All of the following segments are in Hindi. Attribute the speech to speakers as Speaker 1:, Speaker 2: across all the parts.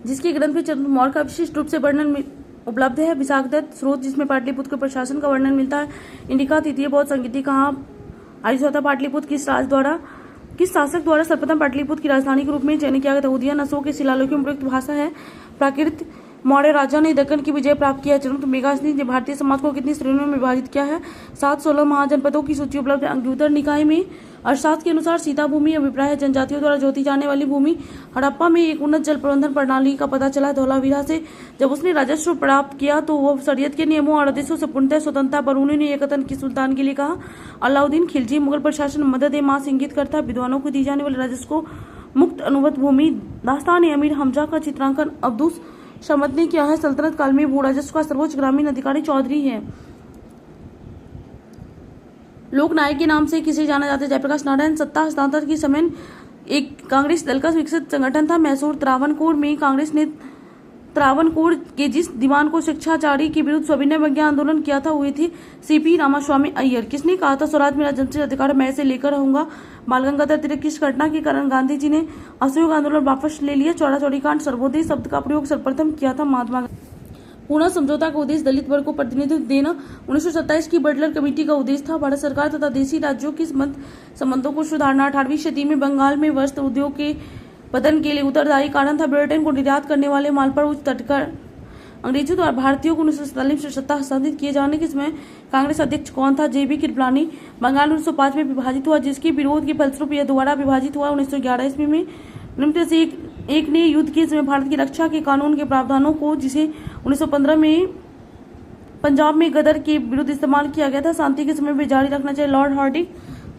Speaker 1: जिसके ग्रंथ में चंद्र मौर्य का विशिष्ट रूप से वर्णन उपलब्ध है। विशाखदत्त स्रोत जिसमें पाटलिपुत्र के प्रशासन का वर्णन मिलता है। इंडिका तृतीय बौद्ध संगीति कहाँ आयोजित था? पाटलिपुत्र किस शासक द्वारा सर्वप्रथम पाटलिपुत्र की राजधानी के रूप में चयन किया गया था? उदयन अशोक के शिलालेखों में प्रयुक्त भाषा है प्राकृत। मौर्य राजा ने दक्कन की विजय प्राप्त किया। चरम मेघासनी ने भारतीय समाज को कितनी श्रेणियों में विभाजित किया है? 7-16 महाजनपदों की सूची उपलब्ध है अंग्युतर निकाय में। अर्थशास्त्र के अनुसार सीता भूमि अभिप्राय है जनजातियों द्वारा जोती जाने वाली भूमि। हड़प्पा में एक उन्नत जल प्रबंधन प्रणाली का पता चला धौलावीरा से। जब उसने राजस्व प्राप्त किया तो वह शरीयत के नियमों और आदेशों से पूर्णतः स्वतंत्रता पर उन्होंने ये कथन की सुल्तान के लिए कहा। अलाउद्दीन खिलजी मुगल प्रशासन मदद ए मास इंगित करता है। विद्वानों को दी जाने वाले राजस्व को मुक्त अनुबद्ध भूमि। दास्तान अमीर हमजा का चित्रांकन अब्दुस समद ने किया है। सल्तनत काल में भू राजस्व का सर्वोच्च ग्रामीण अधिकारी चौधरी है। लोकनायक के नाम से किसे जाना जाता है? जयप्रकाश नारायण। सत्ता हस्तांतरण की समय एक कांग्रेस दल का विकसित संगठन था। मैसूर त्रावणकोर में कांग्रेस ने त्रावणकोर के जिस दीवान को शिक्षाचारी के विरुद्ध सविनय अवज्ञा आंदोलन किया था हुए थे सीपी रामास्वामी अय्यर। किसने कहा था स्वराज मेरा जन्मसिद्ध अधिकार मैं इसे लेकर रहूंगा? बाल गंगाधर तिलक। किस घटना के कारण गांधी जी ने असहयोग आंदोलन वापस ले लिया? चौड़ा चौड़ी कांड। सर्वोदय शब्द का प्रयोग सर्वप्रथम किया था महात्मा गांधी। पूना समझौता का उद्देश्य दलित वर्ग को प्रतिनिधित्व देना। 1927 की बटलर कमेटी का उद्देश्य था भारत सरकार तथा देशी राज्यों के संबंधों को सुधारना। 18वीं शताब्दी में बंगाल में वस्त्र उद्योग के पतन के लिए उत्तरदायी कारण था ब्रिटेन को निर्यात करने वाले माल पर उच्च तटकर अंग्रेजों द्वारा भारतीयों को 1947 से सत्ता हस्तांतरित किए जाने के समय कांग्रेस अध्यक्ष कौन था? JB कृपलानी। बंगाल 1905 में विभाजित हुआ जिसके विरोध के फलस्वरूप यह दोबारा विभाजित हुआ 1911 ईस्वी में। निम्न से एक ने युद्ध के समय भारत की रक्षा के कानून के प्रावधानों को जिसे 1915 में पंजाब में गदर के विरुद्ध इस्तेमाल किया गया था शांति के समय में जारी रखना चाहिए। Lord Hardinge.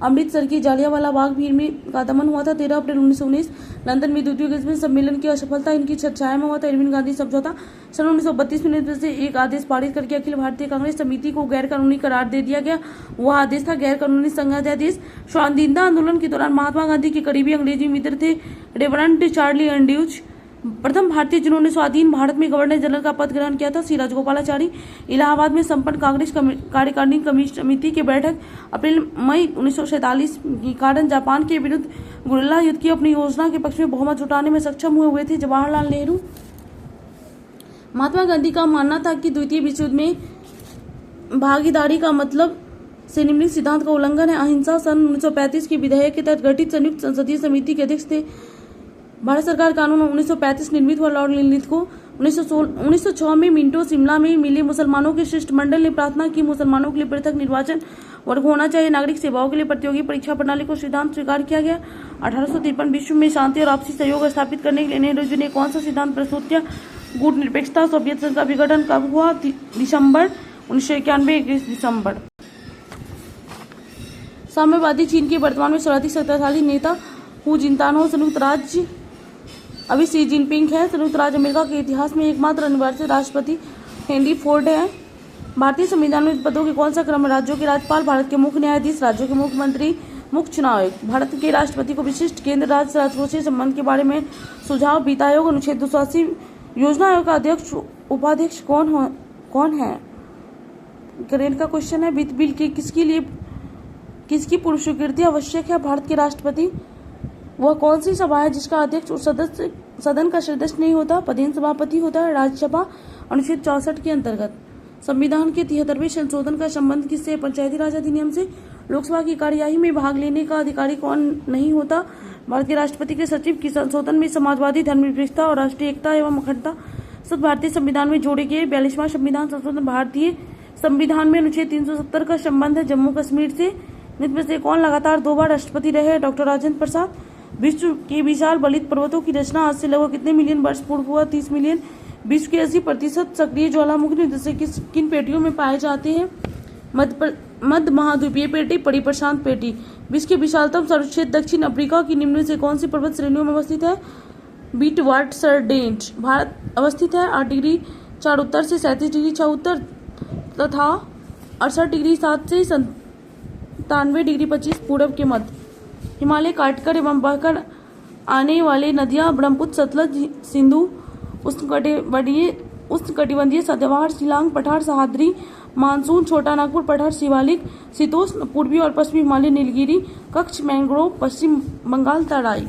Speaker 1: अमृतसर की जालियांवाला बाग भीड़ में का दमन हुआ था 13 अप्रैल 1919। लंदन में द्वितीय विश्व सम्मेलन की असफलता इनकी छाया में हुआ था। इरविन गांधी समझौता। सन 1932 में से एक आदेश पारित करके अखिल भारतीय कांग्रेस समिति को गैर कानूनी करार दे दिया गया। वह आदेश था गैर कानूनी संघाध्यादेश। स्वाधीनता आंदोलन के दौरान महात्मा गांधी के करीबी अंग्रेजी मित्र थे रेवरेंड चार्ली एंड्रयूज। प्रथम भारतीय जिन्होंने स्वाधीन भारत में गवर्नर जनरल का पद ग्रहण किया था सी राजगोपालाचारी। इलाहाबाद में संपन्न कांग्रेस कार्यकारिणी समिति की बैठक मई 1947 के कारण जापान के विरुद्ध गुरिल्ला युद्ध की अपनी योजना के पक्ष में बहुमत जुटाने में सक्षम हुए थे जवाहरलाल नेहरू। महात्मा गांधी का मानना था कि द्वितीय विश्व युद्ध में भागीदारी का मतलब से निम्नलिखित सिद्धांत का उल्लंघन है। अहिंसा। सन 1935 के विधेयक के तहत गठित संयुक्त संसदीय समिति के अध्यक्ष थे। भारत सरकार कानून 1935 निर्मित हुआ लॉर्ड लिनलिथ को। 1906 में मिंटो शिमला में मिले मुसलमानों के शिष्टमंडल ने प्रार्थना की मुसलमानों के लिए पृथक निर्वाचन वर्ग होना चाहिए। नागरिक सेवाओं के लिए प्रतियोगी परीक्षा प्रणाली को सिद्धांत स्वीकार किया गया। 1853 विश्व में शांति और आपसी सहयोग स्थापित करने के लिए नेहरू जी ने कौन सा सिद्धांत प्रस्तुत किया? गुट निरपेक्षता। सोवियत संघ का विघटन कब हुआ? दिसंबर 1991 21 दिसंबर। साम्यवादी चीन के वर्तमान में सर्वाधिक शक्तिशाली नेता हू जिनताओ संयुक्त राज्य अभी शी जिनपिंग है। संयुक्त राज्य अमेरिका के इतिहास में एकमात्र अनिवार्य राष्ट्रपति हेनरी फोर्ड है। भारतीय संविधान में पदों के कौन सा क्रम है? राज्यों के राज्यपाल, भारत के मुख्य न्यायाधीश, राज्यों के मुख्यमंत्री, मुख्य चुनाव आयुक्त। भारत के राष्ट्रपति को विशिष्ट केंद्र राज्य राजकोष से संबंध के बारे में सुझाव। वित्त आयोग। अनुच्छेद 280 योजना आयोग का अध्यक्ष उपाध्यक्ष कौन है? करेंट का क्वेश्चन है। वित्त बिल के किसकी पूर्व स्वीकृति आवश्यक है? भारत के राष्ट्रपति। वह कौन सी सभा है जिसका अध्यक्ष उस सदन का सदस्य नहीं होता? पदेन सभापति होता है। राज्यसभा। अनुच्छेद 64 के अंतर्गत संविधान के 73वें संशोधन का संबंध किससे? पंचायती राज अधिनियम से। लोकसभा की कार्यवाही में भाग लेने का अधिकारी कौन नहीं होता? भारत के राष्ट्रपति के सचिव। की संशोधन में समाजवादी, धर्मनिरपेक्षता और राष्ट्रीय एकता एवं अखंडता सब भारतीय संविधान में जोड़े गए। 42वां संविधान संशोधन। भारतीय संविधान में अनुच्छेद 370 का संबंध है जम्मू कश्मीर से। निम्न में से कौन लगातार 2 बार राष्ट्रपति रहे? डॉक्टर राजेंद्र प्रसाद। विश्व के विशाल बलित पर्वतों की रचना आज से लगभग कितने मिलियन वर्ष पूर्व हुआ? 30 मिलियन। विश्व के 80% सक्रिय ज्वालामुखी निम्न किन पेटियों में पाए जाते हैं? मध्य महाद्वीपीय पेटी, बड़ी प्रशांत पेटी। विश्व के विशालतम सरोवर दक्षिण अफ्रीका की निम्न से कौन सी पर्वत श्रेणियों में अवस्थित है? विटवाटरसरडेंट। भारत अवस्थित है 8 डिग्री 4 उत्तर से 37 डिग्री 6 उत्तर तथा 68 डिग्री 7 से 97 डिग्री 25 पूर्व के मध्य। हिमालय काटकर एवं बहकर आने वाले नदियां ब्रह्मपुत्र, सतलज, सिंधु, उष्णकटिबंधीय सदाबहार, शिलांग, पठार, सह्याद्री, मानसून, छोटा नागपुर, पठार, शिवालिक, शीतोष्ण, पूर्वी और पश्चिमी हिमालय, नीलगिरी, कच्छ, मैंग्रोव, पश्चिम बंगाल, तराई।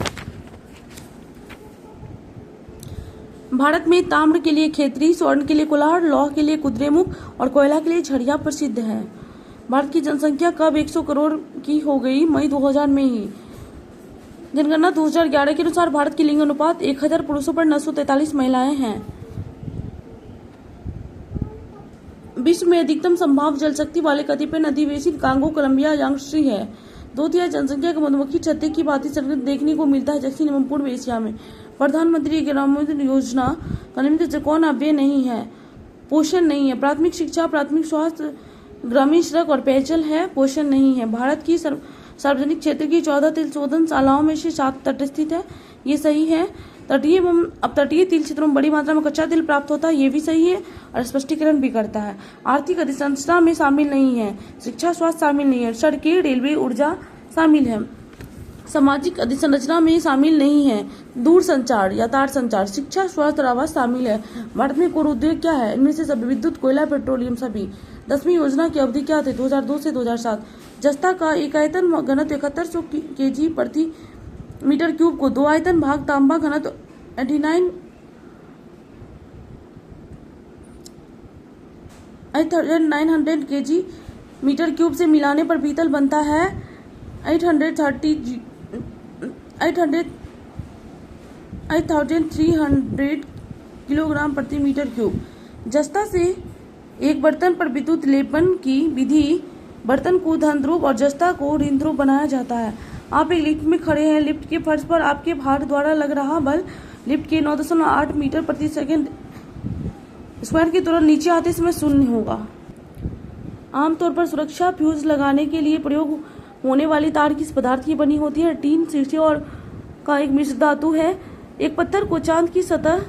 Speaker 1: भारत में ताम्र के लिए खेतरी, स्वर्ण के लिए कोलार, लौह के लिए कुद्रेमुख और कोयला के लिए झरिया प्रसिद्ध है। भारत की जनसंख्या कब 100 करोड़ की हो गई? मई 2000 में ही। जनगणना 2011 के अनुसार भारत की लिंग अनुपात 1000 पुरुषों पर 943 महिलाएं हैं। विश्व में अधिकतम संभाव्य जल शक्ति वाले कतिपय नदी बेसिन कांगो, कोलंबिया, यांगत्से है। 2/3 जनसंख्या के मधुमक्खी छत्ते की भांति संरचना देखने को मिलता है दक्षिण एवं पूर्व एशिया में। प्रधानमंत्री ग्रामीण योजना का निम्नलिखित कौन अव्यय नहीं है? पोषण नहीं है। प्राथमिक शिक्षा, प्राथमिक स्वास्थ्य, ग्रामीण सड़क और पेयजल है। पोषण नहीं है। भारत की सार्वजनिक क्षेत्र की 14 तेल शोधनशालाओं में से 7 तट स्थित है। ये सही है। तटीय एवं अपतटीय तेल क्षेत्रों में बड़ी मात्रा में कच्चा तेल प्राप्त होता है। ये भी सही है और स्पष्टीकरण भी करता है। आर्थिक अधिसंरचना में शामिल नहीं है। शिक्षा, स्वास्थ्य शामिल नहीं है। सड़कें, रेलवे, ऊर्जा शामिल है। सामाजिक अधिसंरचना में शामिल नहीं है। दूर संचार या तार संचार, शिक्षा, स्वास्थ्य और आवास शामिल है। भारत में कोर उद्योग क्या है? इनमें से सभी विद्युत, कोयला, पेट्रोलियम सभी। 10वीं योजना की अवधि क्या थी? 2002 से 2007। जस्ता का एक आयतन घनत्व 7100 kg प्रति मीटर क्यूब को 2 आयतन भाग तांबा घनत्व 8900 kg मीटर क्यूब से मिलाने पर पीतल बनता है 8300 किलोग्राम प्रति मीटर क्यूब। जस्ता से एक बर्तन पर विद्युत लेपन की विधि बर्तन को धन ध्रुव और जस्ता को ऋण ध्रुव बनाया जाता है। आप एक लिफ्ट में खड़े हैं। लिफ्ट के फर्श पर आपके भार द्वारा लग रहा बल लिफ्ट के 9.8 मीटर प्रति सेकंड स्क्वायर के तुरंत नीचे आते समय शून्य होगा। आमतौर पर सुरक्षा फ्यूज लगाने के लिए प्रयोग होने वाली तार किस पदार्थ की बनी होती है? टीन, शीशे और का एक मिश्र धातु है। एक पत्थर को चांद की सतह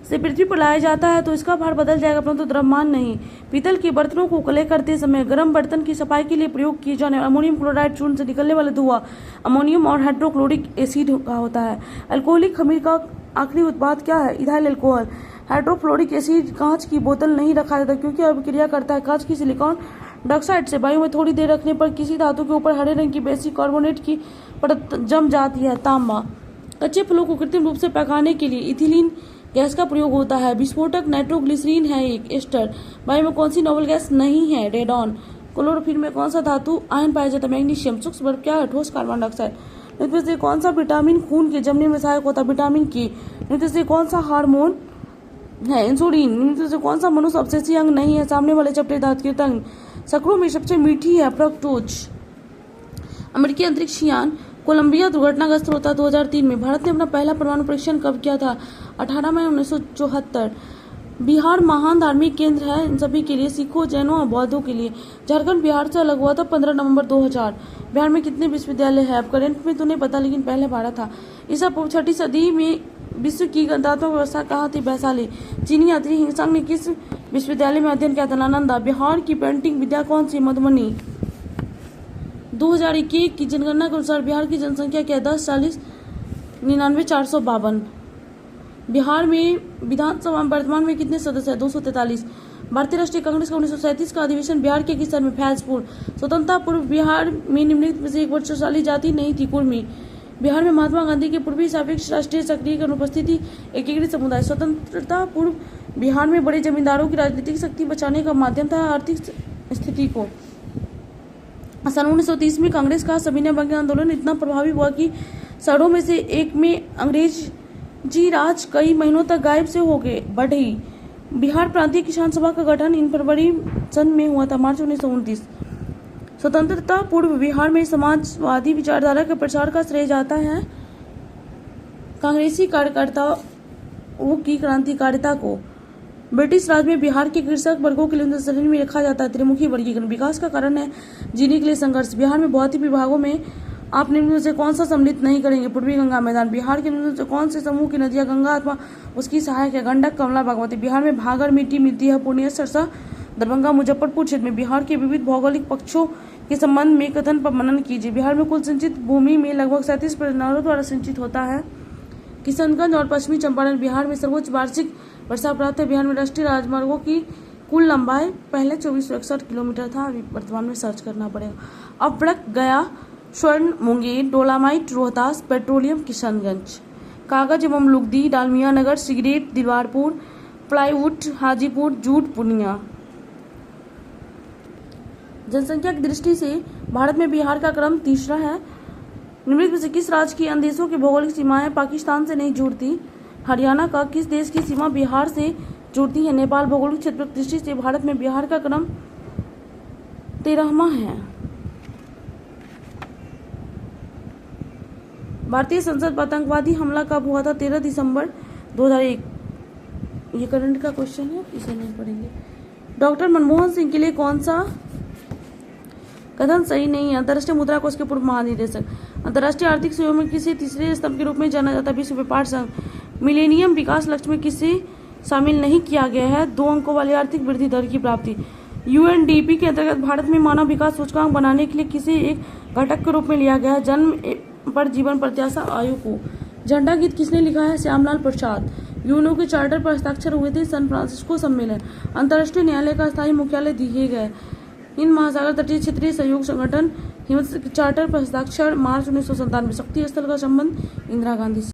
Speaker 1: से पृथ्वी पर लाया जाता है तो इसका भार बदल जाएगा, परंतु द्रव्यमान नहीं। पीतल के बर्तनों को कलय करते समय गर्म बर्तन की सफाई के लिए प्रयोग किए जाने अमोनियम क्लोराइड चूर्ण से निकलने वाला धुआं अमोनियम और हाइड्रोक्लोरिक एसिड का होता है। अल्कोहलिक खमीर का आखिरी उत्पाद क्या है? Ethyl alcohol. हाइड्रोफ्लोरिक एसिड कांच की बोतल नहीं रखा जाता क्योंकि अभिक्रिया करता है। कांच की सिलिकॉन डाइऑक्साइड से वायु में थोड़ी देर रखने पर किसी धातु के ऊपर हरे रंग की बेसिक कार्बोनेट की परत जम जाती है। तांबा। कच्चे फलों को कृत्रिम रूप से पकाने के लिए इथिलीन गैस का प्रयोग होता है। विस्फोटक नाइट्रोग्लिसरीन है एक एस्टर। वायु में कौन सी नोबल गैस नहीं है? रेडॉन। क्लोरोफिल में कौन सा धातु आयन पाया जाता है? मैग्नीशियम। सूक्ष्म बर्फ क्या है? ठोस कार्बन डाइऑक्साइड। निम्न में से कौन सा विटामिन खून के जमने में सहायक होता है? विटामिन के। निम्न में से कौन सा हार्मोन है? इंसुलिन। निम्न में से कौन सा मनुष्य अवशेषीय अंग नहीं है? सामने वाले चपटे दांत के तंग। शर्करों में सबसे मीठी है फ्रक्टोज। अमेरिकी अंतरिक्ष यान कोलंबिया दुर्घटनाग्रस्त होता 2003 में। भारत ने अपना पहला परमाणु परीक्षण कब किया था? 18 मई 1974। बिहार महान धार्मिक केंद्र है इन सभी के लिए, सिखों, जैनों और बौद्धों के लिए। झारखंड बिहार से अलग हुआ था 15 नवंबर 2000। बिहार में कितने विश्वविद्यालय है? अब करंट में तो नहीं पता, लेकिन पहले 12 था। ईसा पूर्व 6वीं सदी में विश्व की गणतात्मक व्यवस्था कहाँ थी? वैशाली। चीनी यात्री हिंसंग ने किस विश्वविद्यालय में अध्ययन किया था? नालंदा। बिहार की पेंटिंग विद्या कौन सी? मधुबनी। 2021 की जनगणना के अनुसार बिहार की जनसंख्या क्या है? 10,99,452। बिहार में विधानसभा वर्तमान में कितने सदस्य हैं? 243। भारतीय राष्ट्रीय कांग्रेस का 1937 का अधिवेशन बिहार के किस शहर में? फैजपुर। स्वतंत्रता पूर्व बिहार में निम्नलिखित में से एक वर्चस्वशाली जाति नहीं थी? कुर्मी। बिहार में महात्मा गांधी के पूर्वी सापेक्ष राष्ट्रीय सक्रिय की अनुपस्थिति एकीकृत समुदाय। स्वतंत्रता पूर्व बिहार में बड़े जमींदारों की राजनीतिक शक्ति बचाने का माध्यम था आर्थिक स्थिति को। सन 1930 में कांग्रेस का सविनय बंग आंदोलन इतना प्रभावी हुआ कि शहरों में से एक में अंग्रेजी राज कई महीनों तक गायब से हो गए। बढ़ई। बिहार प्रांतीय किसान सभा का गठन इन फरवरी सन में हुआ था, मार्च 1929। स्वतंत्रता पूर्व बिहार में समाजवादी विचारधारा के प्रसार का श्रेय जाता है कांग्रेसी कार्यकर्ताओं की क्रांतिकारिता को। ब्रिटिश राज में बिहार के कृषक वर्गों के लिए श्रेणी में रखा जाता है। त्रिमुखी वर्गीकरण विकास का कारण है जीने के लिए संघर्ष। बिहार में भौतिक विभागों में आप निम्न में से कौन सा सम्मिलित नहीं करेंगे? पूर्वी गंगा मैदान। बिहार के निम्न में से कौन से समूह की नदियां गंगा अथवा उसकी सहायक है? गंडक, कमला, बागमती। बिहार में भागर मिट्टी मिलती है पूर्णिया, सरसा, दरभंगा, मुजफ्फरपुर क्षेत्र में। बिहार के विविध भौगोलिक पक्षों के संबंध में कथन पर मनन कीजिए। बिहार में कुल सिंचित भूमि में लगभग 37% नहरों द्वारा सिंचित होता है। किशनगंज और पश्चिमी चंपारण बिहार में सर्वोच्च वार्षिक वर्षा प्राप्त है। बिहार में राष्ट्रीय राजमार्गों की कुल लंबाई पहले 2461 किलोमीटर था, अभी वर्तमान में सर्च करना पड़ेगा। अब्रक, गया, स्वर्ण, मुंगेर, डोलामाइट, रोहतास, पेट्रोलियम, किशनगंज। कागज एवं लुगदी, Dalmia Nagar, cigarette, Dilwarpur, plywood, Hajipur, jute, Purnia. जनसंख्या की दृष्टि से भारत में बिहार का क्रम तीसरा है। निम्नलिखित में से किस राज्य की अन्य देशों की भौगोलिक सीमाएं पाकिस्तान से नहीं जुड़ती? हरियाणा का किस देश की सीमा बिहार से जुड़ती है? नेपाल। भौगोलिक क्षेत्र की दृष्टि से भारत में बिहार का क्रम 13वां है। भारतीय संसद पर आतंकवादी हमला कब हुआ था? 13 दिसंबर 2001। ये करंट का क्वेश्चन है, इसे नहीं पढ़ेंगे। डॉक्टर मनमोहन सिंह के लिए कौन सा कथन सही नहीं है? अंतर्राष्ट्रीय मुद्रा कोष के पूर्व महानिदेशक। अंतर्राष्ट्रीय आर्थिक सहयोग में किसे तीसरे स्तंभ के रूप में जाना जाता है? विश्व व्यापार संघ। मिलेनियम विकास लक्ष्य में किसे शामिल नहीं किया गया है? 2 अंकों वाली आर्थिक वृद्धि दर की प्राप्ति। यूएनडीपी के अंतर्गत भारत में मानव विकास सूचकांक बनाने के लिए किसे एक घटक के रूप में लिया गया है? जन्म पर जीवन प्रत्याशा आयु को। झंडा गीत किसने लिखा है? श्यामलाल प्रसाद। यूएनओ के चार्टर पर हस्ताक्षर हुए थे? सैन फ्रांसिस्को सम्मेलन। अंतर्राष्ट्रीय न्यायालय का स्थायी मुख्यालय दिए गए। हिंद महासागर तटीय क्षेत्रीय सहयोग संगठन हिमत चार्टर पर हस्ताक्षर मार्च 1997। शक्ति स्थल का संबंध इंदिरा गांधी से।